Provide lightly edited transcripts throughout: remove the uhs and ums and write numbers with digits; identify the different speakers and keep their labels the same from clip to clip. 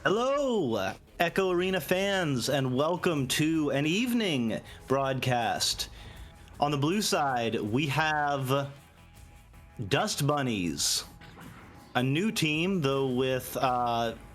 Speaker 1: Hello, Echo Arena fans, and welcome to an evening broadcast. On the blue side, we have Dust Bunnies, a new team, though with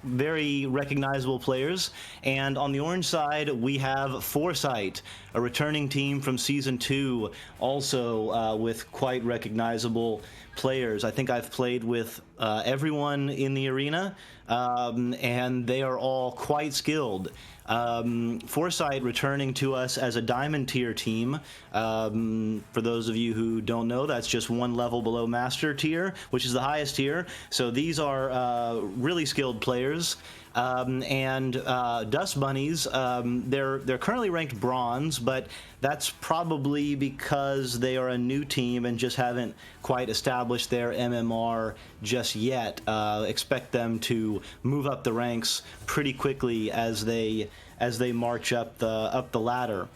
Speaker 1: very recognizable players. And on the orange side, we have FORESIGHT, a returning team from Season 2, also with quite recognizable players. I think I've played with everyone in the arena, and they are all quite skilled. FORESIGHT returning to us as a Diamond tier team. For those of you who don't know, that's just one level below Master tier, which is the highest tier. So these are really skilled players. And Dust Bunnies, they're currently ranked bronze, but that's probably because they are a new team and just haven't quite established their MMR just yet. Expect them to move up the ranks pretty quickly as they march up the ladder.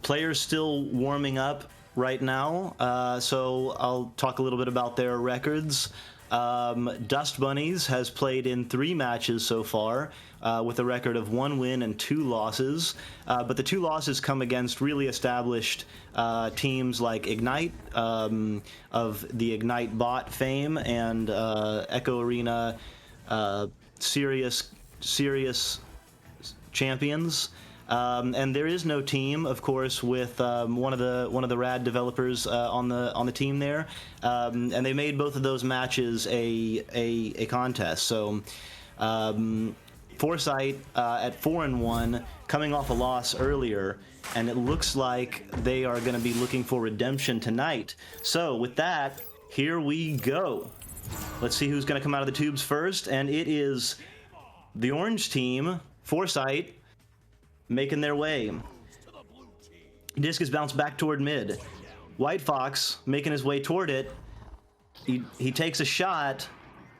Speaker 1: Players still warming up right now, so I'll talk a little bit about their records. Dust Bunnies has played in 3 matches so far, with a record of 1 win and 2 losses, but the 2 losses come against really established teams like Ignite, of the Ignite bot fame, and Echo Arena serious champions. And there is no team, of course, with one of the rad developers on the team there, and they made both of those matches a contest. So FORESIGHT at 4-1, coming off a loss earlier, and it looks like they are going to be looking for redemption tonight. So with that, here we go. Let's see who's going to come out of the tubes first, and it is the orange team, FORESIGHT, making their way. Disc is bounced back toward mid. White Fox making his way toward it. He takes a shot.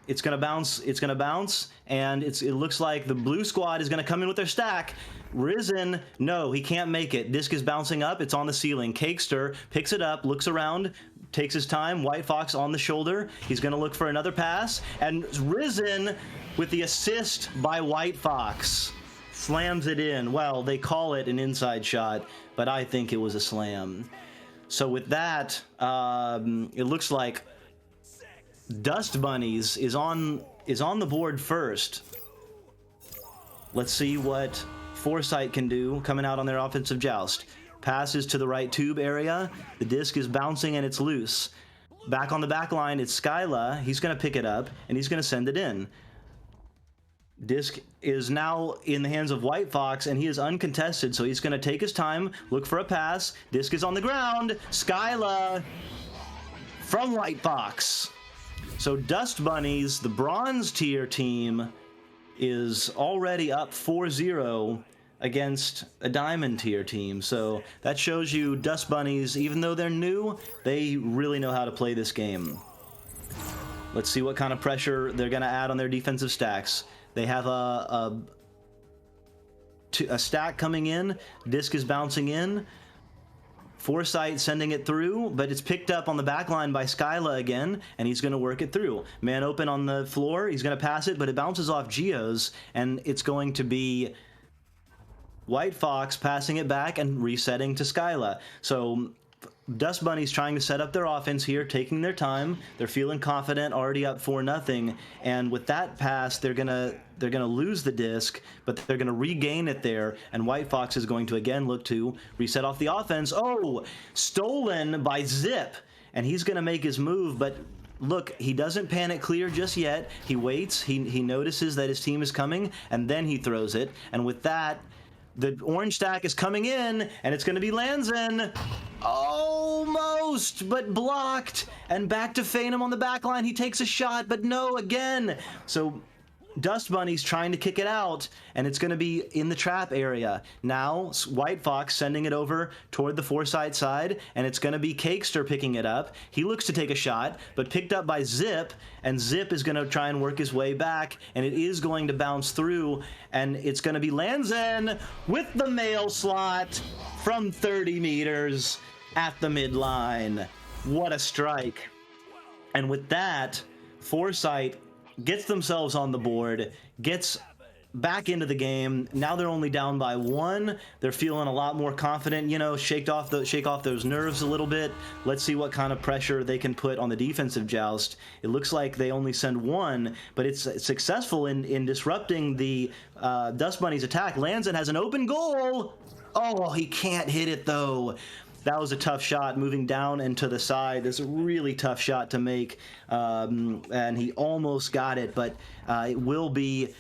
Speaker 1: It's gonna bounce. It's gonna bounce, and it looks like the blue squad is gonna come in with their stack. Risen, no, he can't make it. Disc is bouncing up. It's on the ceiling. Cakester picks it up, looks around, takes his time. White Fox on the shoulder. He's gonna look for another pass, and Risen with the assist by White Fox slams it in. Well, they call it an inside shot, but I think it was a slam. So with that, it looks like Dust Bunnies is on the board first. Let's see what FORESIGHT can do coming out on their offensive joust. Passes to the right tube area. The disc is bouncing and it's loose. Back on the back line, it's Skyla. He's going to pick it up and he's going to send it in. Disc is now in the hands of White Fox, and he is uncontested, so he's going to take his time, look for a pass. Disc is on the ground. Skyla from White Fox. So Dust Bunnies, the bronze tier team, is already up 4-0 against a diamond tier team. So that shows you Dust Bunnies, even though they're new, they really know how to play this game. Let's see what kind of pressure they're going to add on their defensive stacks. They have a stack coming in. Disc is bouncing in. FORESIGHT sending it through, but it's picked up on the back line by Skyla again, and he's going to work it through. Man open on the floor. He's going to pass it, but it bounces off Geo's, and it's going to be White Fox passing it back and resetting to Skyla. So Dust Bunnies trying to set up their offense here, taking their time. They're feeling confident, already up 4-0, and with that pass, they're gonna lose the disc, but they're gonna regain it there. And White Fox is going to again look to reset off the offense. Oh, stolen by Zip, and he's gonna make his move, but look, he doesn't panic clear just yet. He waits. He notices that his team is coming, and then he throws it. And with that, the orange stack is coming in, and it's going to be Lanzin. Almost, but blocked. And back to Phantom on the back line. He takes a shot, but no, again. So Dust Bunny's trying to kick it out, and it's going to be in the trap area. Now, White Fox sending it over toward the FORESIGHT side, and it's going to be Cakester picking it up. He looks to take a shot, but picked up by Zip, and Zip is going to try and work his way back, and it is going to bounce through, and it's going to be Lanzin with the mail slot from 30 meters at the midline. What a strike. And with that, FORESIGHT gets themselves on the board, gets back into the game. Now they're only down by 1. They're feeling a lot more confident, you know, shake off those nerves a little bit. Let's see what kind of pressure they can put on the defensive joust. It looks like they only send 1, but it's successful in disrupting the Dust Bunnies attack. Lanzin has an open goal. Oh, he can't hit it though. That was a tough shot, moving down and to the side. It's a really tough shot to make, and he almost got it, but it will be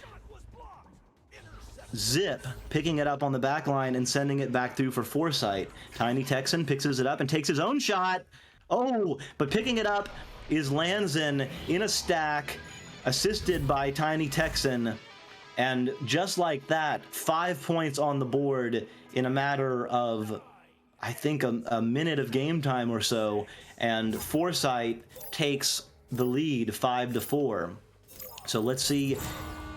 Speaker 1: Zip picking it up on the back line and sending it back through for FORESIGHT. Tiny Texan picks it up and takes his own shot. Oh, but picking it up is Lanzin in a stack, assisted by Tiny Texan. And just like that, 5 points on the board in a matter of, I think, a minute of game time or so, and FORESIGHT takes the lead 5-4. So let's see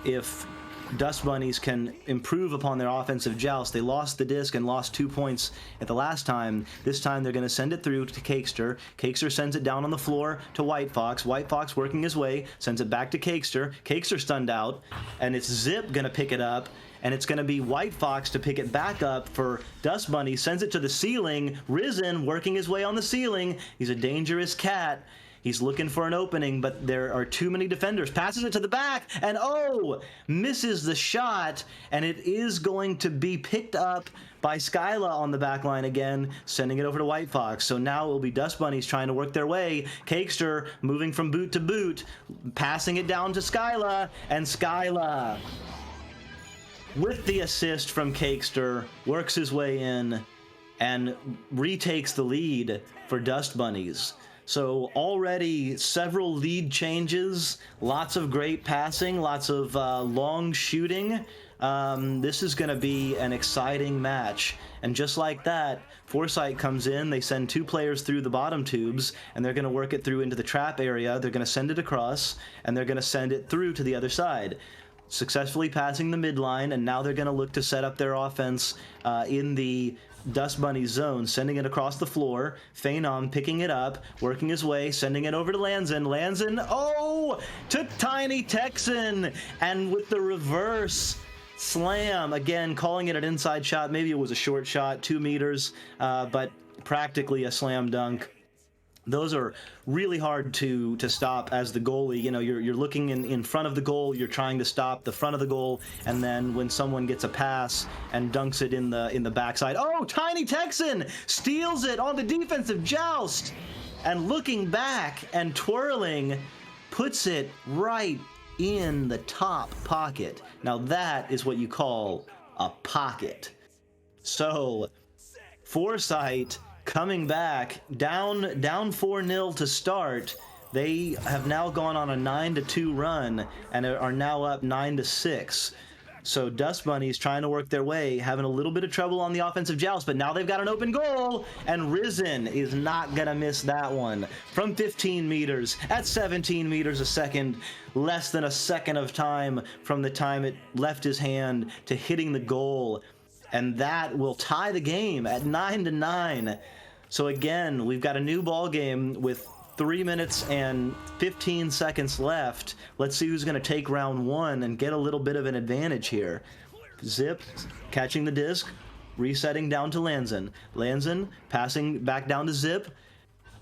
Speaker 1: if Dust Bunnies can improve upon their offensive joust. They lost the disc and lost 2 points at the last time. This time they're going to send it through to Cakester. Cakester sends it down on the floor to White Fox. White Fox working his way, sends it back to Cakester. Cakester stunned out, and it's Zip going to pick it up. And it's going to be White Fox to pick it back up for Dust Bunny. Sends it to the ceiling. Risen working his way on the ceiling. He's a dangerous cat. He's looking for an opening, but there are too many defenders. Passes it to the back, and oh, misses the shot. And it is going to be picked up by Skyla on the back line again, sending it over to White Fox. So now it will be Dust Bunnies trying to work their way. Cakester moving from boot to boot, passing it down to Skyla, and Skyla, with the assist from Cakester, works his way in and retakes the lead for Dust Bunnies. So already several lead changes, lots of great passing, lots of long shooting. This is going to be an exciting match. And just like that, FORESIGHT comes in, they send 2 players through the bottom tubes, and they're going to work it through into the trap area. They're going to send it across, and they're going to send it through to the other side, successfully passing the midline, and now they're going to look to set up their offense in the Dust Bunny zone, sending it across the floor. Phanom picking it up, working his way, sending it over to Lanzin. Lanzin, oh, to Tiny Texan, and with the reverse slam, again, calling it an inside shot. Maybe it was a short shot, 2 meters, but practically a slam dunk. Those are really hard to stop as the goalie. You know, you're looking in front of the goal, you're trying to stop the front of the goal, and then when someone gets a pass and dunks it in the backside, oh, Tiny Texan steals it on the defensive joust, and looking back and twirling, puts it right in the top pocket. Now that is what you call a pocket. So FORESIGHT coming back down 4-0 to start. They have now gone on a 9-2 run and are now up 9-6. So Dust Bunnies trying to work their way, having a little bit of trouble on the offensive joust, but now they've got an open goal, and Risen is not gonna miss that one. From 15 meters at 17 meters a second, less than a second of time from the time it left his hand to hitting the goal, and that will tie the game at 9-9. So again, we've got a new ball game with 3 minutes and 15 seconds left. Let's see who's going to take round one and get a little bit of an advantage here. Zip catching the disc, resetting down to Lanzin. Lanzin passing back down to Zip.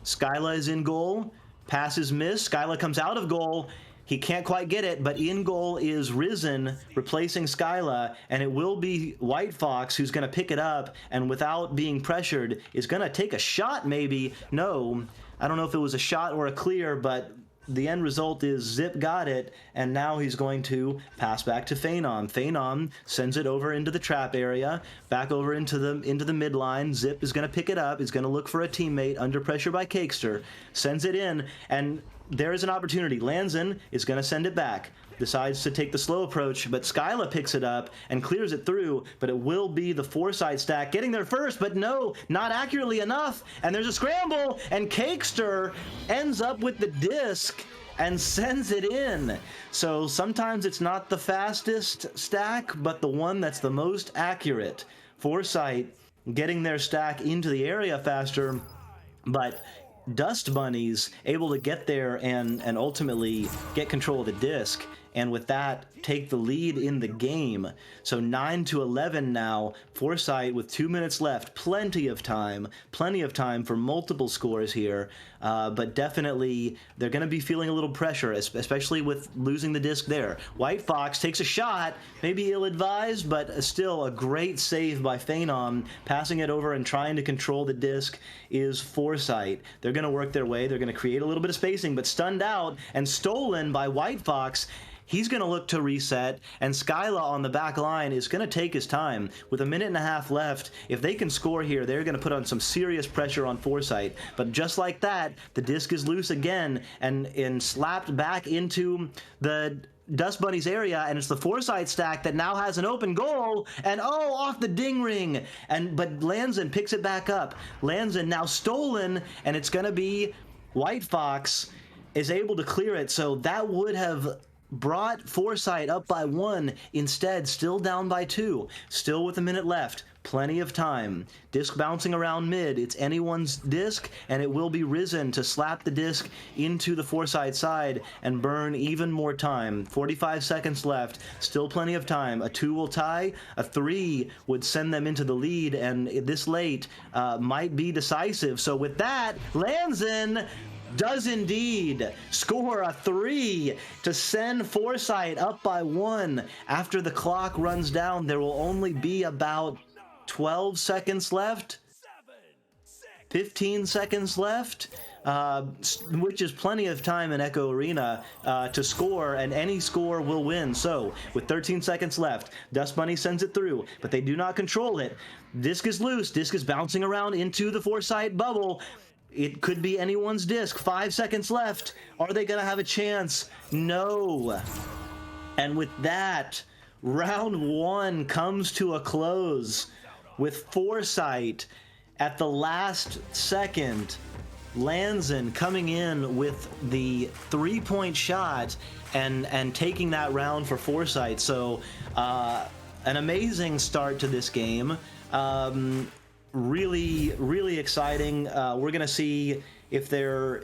Speaker 1: Skyla is in goal. Pass is missed. Skyla comes out of goal. He can't quite get it, but in goal is Risen, replacing Skyla, and it will be White Fox who's going to pick it up, and without being pressured, is going to take a shot maybe. No, I don't know if it was a shot or a clear, but the end result is Zip got it, and now he's going to pass back to Phenom. Phenom sends it over into the trap area, back over into the midline. Zip is going to pick it up. He's going to look for a teammate under pressure by Cakester. Sends it in, and there is an opportunity. Lanzin is going to send it back. Decides to take the slow approach, but Skyla picks it up and clears it through, but it will be the Foresight stack getting there first, but no, not accurately enough, and there's a scramble, and Cakester ends up with the disc and sends it in. So sometimes it's not the fastest stack, but the one that's the most accurate. Foresight getting their stack into the area faster, but Dust Bunnies able to get there and ultimately get control of the disc, and with that take the lead in the game. So 9-11 now. Foresight with 2 minutes left. Plenty of time for multiple scores here, but definitely they're going to be feeling a little pressure, especially with losing the disc there. White Fox takes a shot, maybe ill-advised, but still a great save by Phenom. Passing it over and trying to control the disc is Foresight. They're going to work their way. They're going to create a little bit of spacing, but stunned out and stolen by White Fox. He's going to look to reset, and Skyla on the back line is going to take his time. With 1.5 minutes left, if they can score here, they're going to put on some serious pressure on Foresight. But just like that, the disc is loose again and slapped back into the Dust Bunnies area, and it's the Foresight stack that now has an open goal, and oh, off the ding ring. But Lanzin picks it back up. Lanzin now stolen, and it's going to be White Fox is able to clear it, so that would have brought Foresight up by 1, instead still down by 2, still with 1 minute left. Plenty of time. Disc bouncing around mid. It's anyone's disc, and it will be Risen to slap the disc into the Foresight side and burn even more time. 45 seconds left. Still plenty of time. A 2 will tie. A 3 would send them into the lead, and this late might be decisive. So with that, Lanzin does indeed score a 3 to send Foresight up by 1. After the clock runs down, there will only be about 12 seconds left, 15 seconds left, which is plenty of time in Echo Arena to score, and any score will win. So with 13 seconds left, Dust Bunny sends it through, but they do not control it. Disc is loose. Disc is bouncing around into the Foresight bubble. It could be anyone's disc. 5 seconds left. Are they going to have a chance? No. And with that, round 1 comes to a close with Foresight at the last second. Lanzin coming in with the 3-point shot and taking that round for Foresight. So an amazing start to this game. Really exciting. We're gonna see we're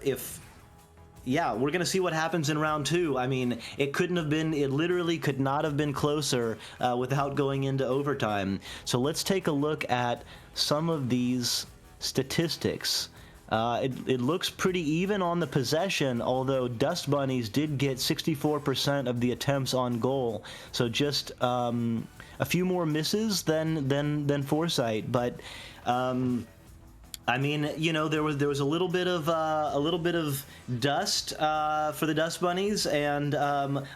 Speaker 1: gonna see what happens in round 2. I mean, it literally could not have been closer without going into overtime. So let's take a look at some of these statistics. It looks pretty even on the possession, although Dust Bunnies did get 64% of the attempts on goal. So just a few more misses than Foresight, but I mean, you know, there was a little bit of dust for the Dust Bunnies, and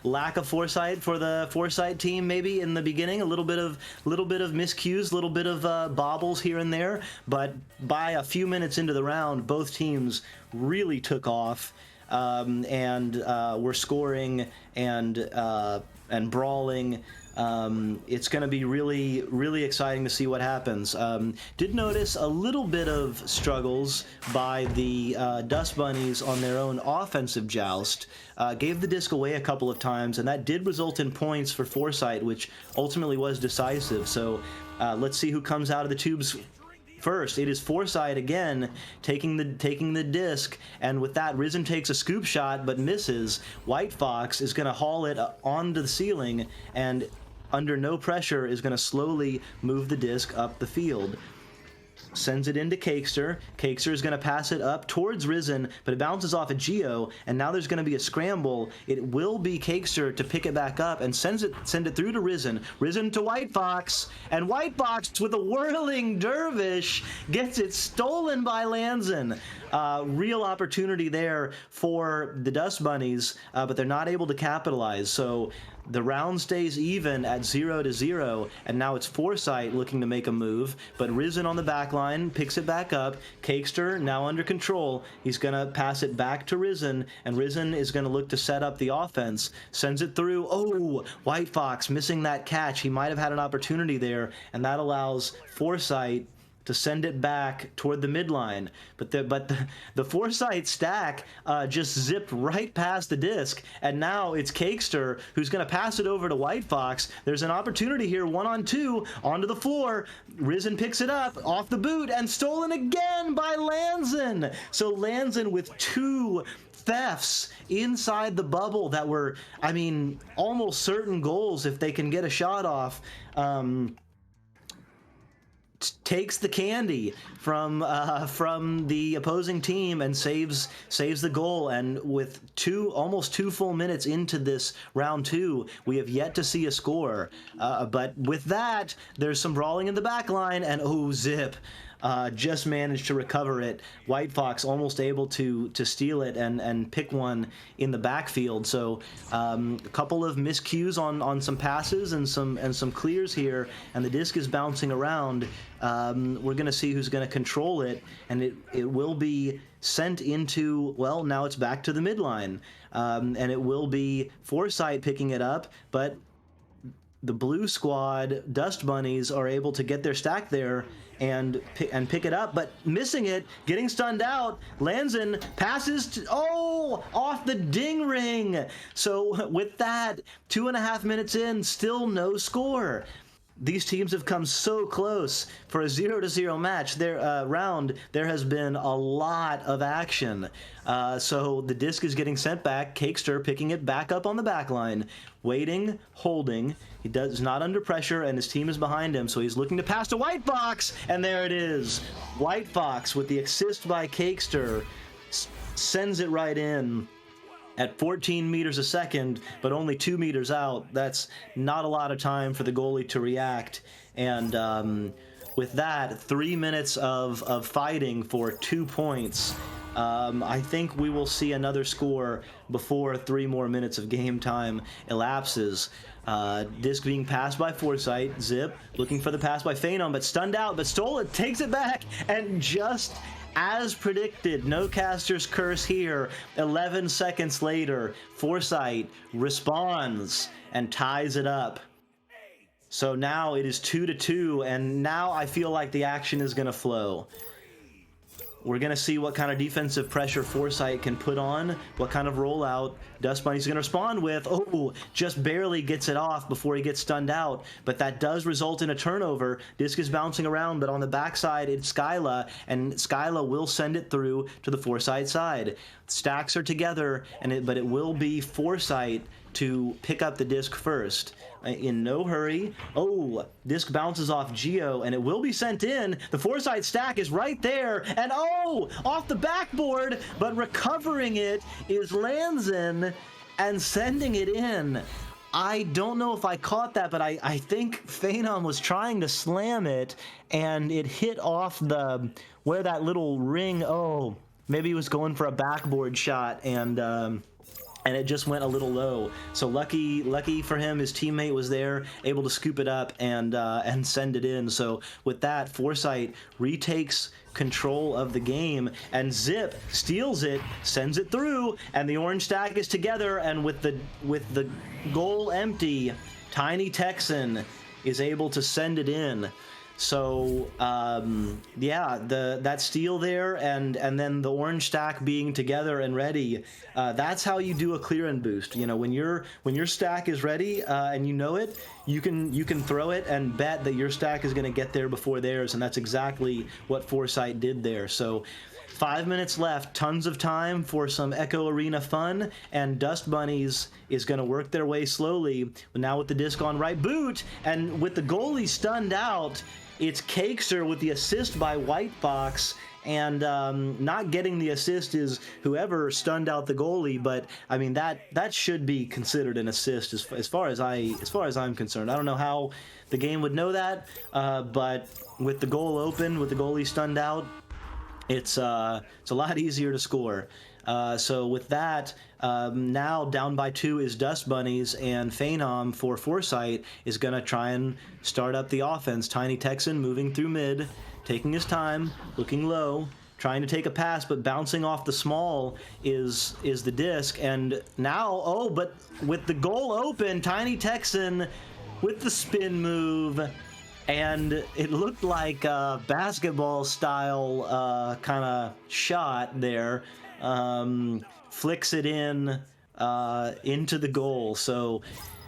Speaker 1: lack of foresight for the Foresight team maybe in the beginning. A little bit of miscues, a little bit of bobbles here and there, but by a few minutes into the round, both teams really took off and were scoring and brawling. It's going to be really, really exciting to see what happens. Did notice a little bit of struggles by the Dust Bunnies on their own offensive joust. Gave the disc away a couple of times, and that did result in points for Foresight, which ultimately was decisive. So let's see who comes out of the tubes first. It is Foresight again taking the disc, and with that, Risen takes a scoop shot but misses. White Fox is going to haul it onto the ceiling, and under no pressure is going to slowly move the disc up the field. Sends it into Cakester. Cakester is going to pass it up towards Risen, but it bounces off a Geo, and now there's going to be a scramble. It will be Cakester to pick it back up and send it through to Risen. Risen to White Fox, and White Fox with a whirling dervish gets it stolen by Lanzin. Real opportunity there for the Dust Bunnies, but they're not able to capitalize. So the round stays even at 0-0, and now it's Foresight looking to make a move, but Risen on the back line picks it back up. Cakester now under control. He's going to pass it back to Risen, and Risen is going to look to set up the offense. Sends it through. Oh, White Fox missing that catch. He might have had an opportunity there, and that allows Foresight to send it back toward the midline. But the Foresight stack just zipped right past the disc, and now it's Cakester who's going to pass it over to White Fox. There's an opportunity here, 1-on-2, onto the floor. Risen picks it up off the boot, and stolen again by Lanzin. So Lanzin with two thefts inside the bubble that were, I mean, almost certain goals if they can get a shot off. Takes the candy from the opposing team and saves the goal. And with almost 2 full minutes into this round 2, we have yet to see a score. But with that, there's some brawling in the back line, and oh, Zip just managed to recover it. White Fox almost able to steal it and pick one in the backfield. So a couple of miscues on some passes and some clears here, and the disc is bouncing around. We're going to see who's going to control it, and it will be sent into, well, now it's back to the midline, and it will be Foresight picking it up, but the blue squad Dust Bunnies are able to get their stack there and pick it up, but missing it, getting stunned out. Lanzin passes off the ding ring. So with that, 2.5 minutes in, still no score. These teams have come so close. For a 0-0 match, round, there has been a lot of action. So the disc is getting sent back. Cakester picking it back up on the back line, waiting, holding. He is not under pressure, and his team is behind him, so he's looking to pass to White Fox, and there it is. White Fox with the assist by Cakester sends it right in at 14 meters a second, but only 2 meters out. That's not a lot of time for the goalie to react. And with that, 3 minutes of fighting for 2 points. I think we will see another score before 3 more minutes of game time elapses. Disc being passed by Foresight. Zip looking for the pass by Phenom, but stunned out, but stole it, takes it back, and just as predicted, no caster's curse here. 11 seconds later, Foresight responds and ties it up. So now it is 2-2, and now I feel like the action is going to flow. We're going to see what kind of defensive pressure Foresight can put on, what kind of rollout Dust Bunny's going to respond with. Oh, just barely gets it off before he gets stunned out, but that does result in a turnover. Disc is bouncing around, but on the backside, it's Skyla, and Skyla will send it through to the Foresight side. Stacks are together, but it will be Foresight to pick up the disc first. In no hurry. Oh, disc bounces off Geo, and it will be sent in. The Foresight stack is right there, and oh, off the backboard, but recovering it is Lanzin and sending it in. I don't know if I caught that, but I think Phenom was trying to slam it, and it hit off where that little ring, maybe he was going for a backboard shot, and it just went a little low. So lucky for him, his teammate was there, able to scoop it up and send it in. So with that, Foresight retakes control of the game, and Zip steals it, sends it through, and the orange stack is together, and with the goal empty, Tiny Texan is able to send it in. So yeah, that steal there and then the orange stack being together and ready, that's how you do a clear and boost. You know, when your stack is ready and you know it, you can throw it and bet that your stack is going to get there before theirs, and that's exactly what Foresight did there. So 5 minutes left, tons of time for some Echo Arena fun, and Dust Bunnies is going to work their way slowly. But now with the disc on right boot, and with the goalie stunned out, it's Cakester with the assist by Whitebox, and not getting the assist is whoever stunned out the goalie. But I mean that should be considered an assist as far as I'm concerned. I don't know how the game would know that, but with the goal open, with the goalie stunned out, it's a lot easier to score. So with that, now down by 2 is Dust Bunnies, and Phenom for Foresight is going to try and start up the offense. Tiny Texan moving through mid, taking his time, looking low, trying to take a pass, but bouncing off the small is the disc. And now, oh, but with the goal open, Tiny Texan with the spin move, and it looked like a basketball style kind of shot there. Flicks it in into the goal. So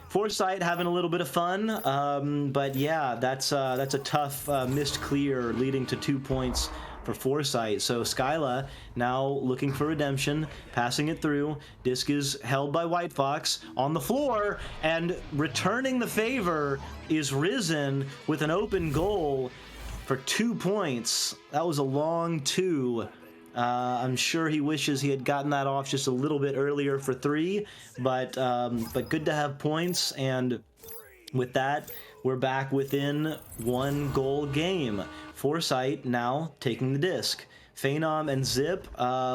Speaker 1: Foresight having a little bit of fun, but yeah, that's a tough missed clear, leading to 2 points for Foresight. So Skyla now looking for redemption, passing it through. Disc is held by White Fox on the floor, and returning the favor is Risen with an open goal for 2 points. That was a long 2. I'm sure he wishes he had gotten that off just a little bit earlier for 3, but good to have points. And with that, we're back within 1 goal game. Foresight now taking the disc. Phenom and Zip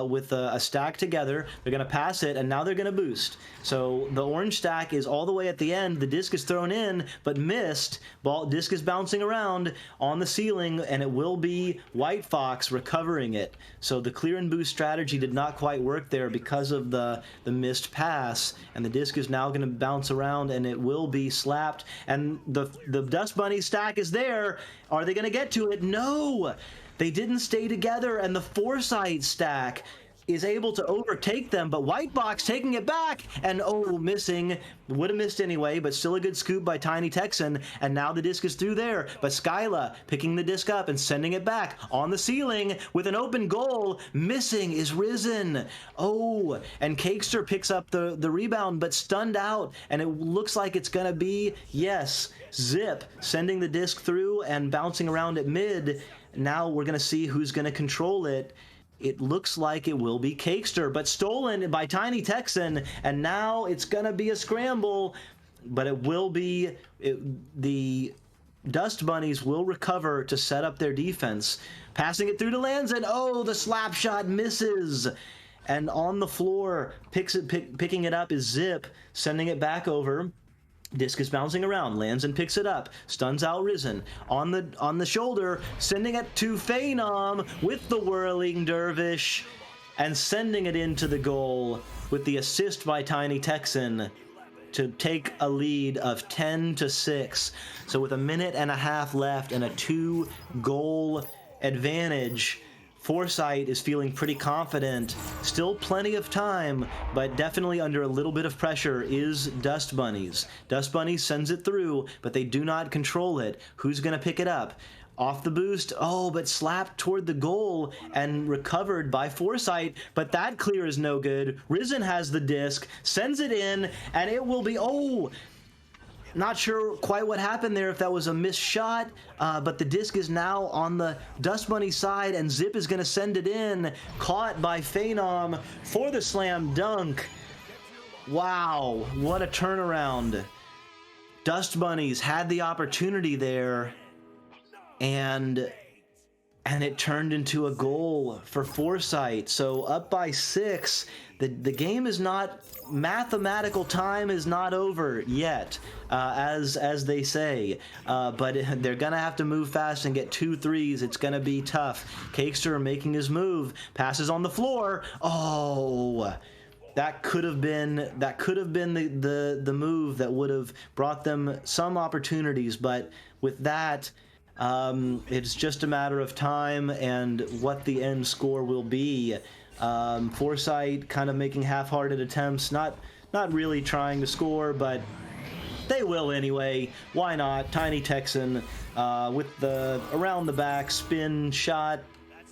Speaker 1: with a stack together. They're going to pass it, and now they're going to boost. So the orange stack is all the way at the end. The disc is thrown in, but missed. Disc is bouncing around on the ceiling, and it will be White Fox recovering it. So the clear and boost strategy did not quite work there because of the missed pass, and the disc is now going to bounce around, and it will be slapped. And the Dust Bunny stack is there. Are they going to get to it? No! They didn't stay together, and the Foresight stack is able to overtake them, but Whitebox taking it back, and oh, missing. Would have missed anyway, but still a good scoop by Tiny Texan, and now the disc is through there, but Skyla picking the disc up and sending it back on the ceiling with an open goal. Missing is Risen. Oh, and Cakester picks up the rebound, but stunned out, and it looks like it's gonna be, yes, Zip sending the disc through and bouncing around at mid. Now we're going to see who's going to control it. It looks like it will be Cakester, but stolen by Tiny Texan, and now it's going to be a scramble, but it will be the Dust Bunnies will recover to set up their defense. Passing it through to Lands, and oh, the slap shot misses. And on the floor, picking it up is Zip, sending it back over. Disc is bouncing around, lands and picks it up, stuns out Risen on the shoulder, sending it to Phenom with the whirling dervish, and sending it into the goal with the assist by Tiny Texan to take a lead of 10-6. So with 1.5 minutes left and a 2-goal advantage, Foresight is feeling pretty confident. Still plenty of time, but definitely under a little bit of pressure is Dust Bunnies. Dust Bunnies sends it through, but they do not control it. Who's going to pick it up? Off the boost, oh, but slapped toward the goal and recovered by Foresight, but that clear is no good. Risen has the disc, sends it in, and it will be, oh, not sure quite what happened there, if that was a missed shot, but the disc is now on the Dust Bunny side, and Zip is going to send it in, caught by Phenom for the slam dunk. Wow, what a turnaround. Dust Bunnies had the opportunity there, and it turned into a goal for Foresight. So up by 6. The game is not, mathematical time is not over yet, as they say, but they're gonna have to move fast and get 2 threes. It's gonna be tough. Cakester making his move, passes on the floor. Oh, that could have been the move that would have brought them some opportunities. But with that, it's just a matter of time and what the end score will be. Foresight kind of making half-hearted attempts, not really trying to score, but they will anyway. Why not? Tiny Texan with the around the back spin shot,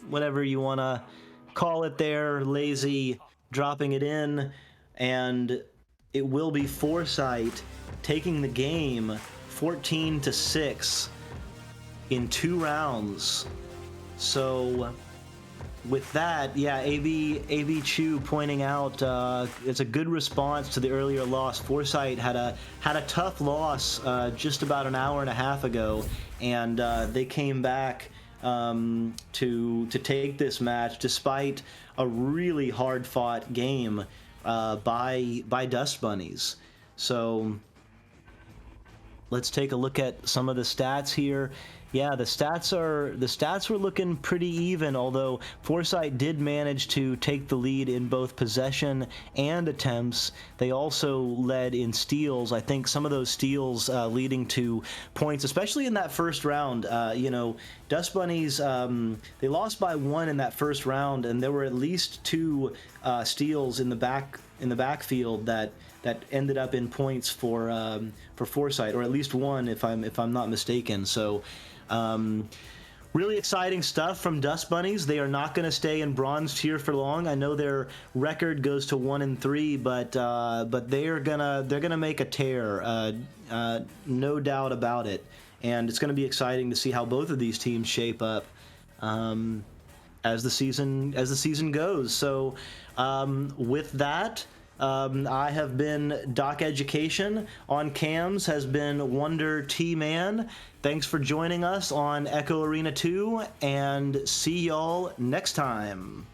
Speaker 1: whatever you want to call it there, lazy, dropping it in, and it will be Foresight taking the game 14-6 in 2 rounds. So with that, yeah, AV Chu pointing out it's a good response to the earlier loss. Foresight had a tough loss just about an hour and a half ago, and they came back to take this match despite a really hard fought game by Dust Bunnies. So let's take a look at some of the stats here. Yeah, the stats were looking pretty even, although Foresight did manage to take the lead in both possession and attempts. They also led in steals. I think some of those steals leading to points, especially in that first round. You know, Dust Bunnies, they lost by 1 in that first round, and there were at least 2 steals in the backfield that ended up in points for Foresight, or at least 1 if I'm not mistaken. So really exciting stuff from Dust Bunnies. They are not going to stay in bronze tier for long. I know their record goes to 1-3, but they're gonna make a tear, no doubt about it. And it's going to be exciting to see how both of these teams shape up as the season goes. So with that, I have been DocEducation. On cams has been Wonder T-Man. Thanks for joining us on Echo Arena 2, and see y'all next time.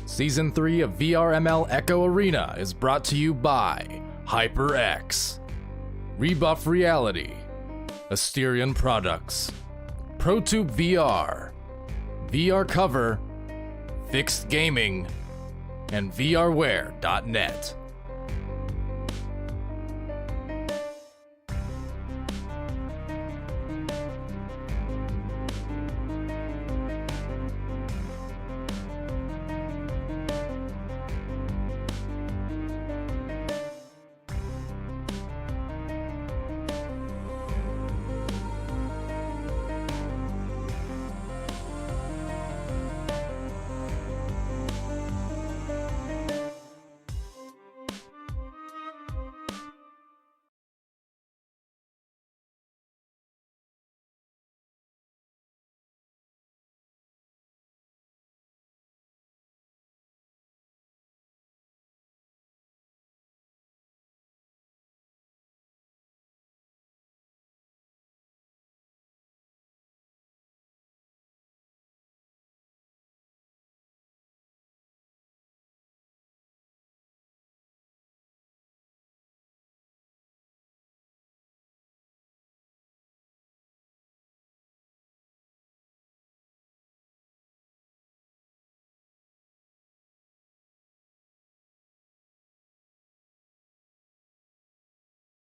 Speaker 2: Season 3 of VRML Echo Arena is brought to you by HyperX, Rebuff Reality, Asterion Products, ProTube VR, VR Cover, Fixed Gaming, and VRware.net.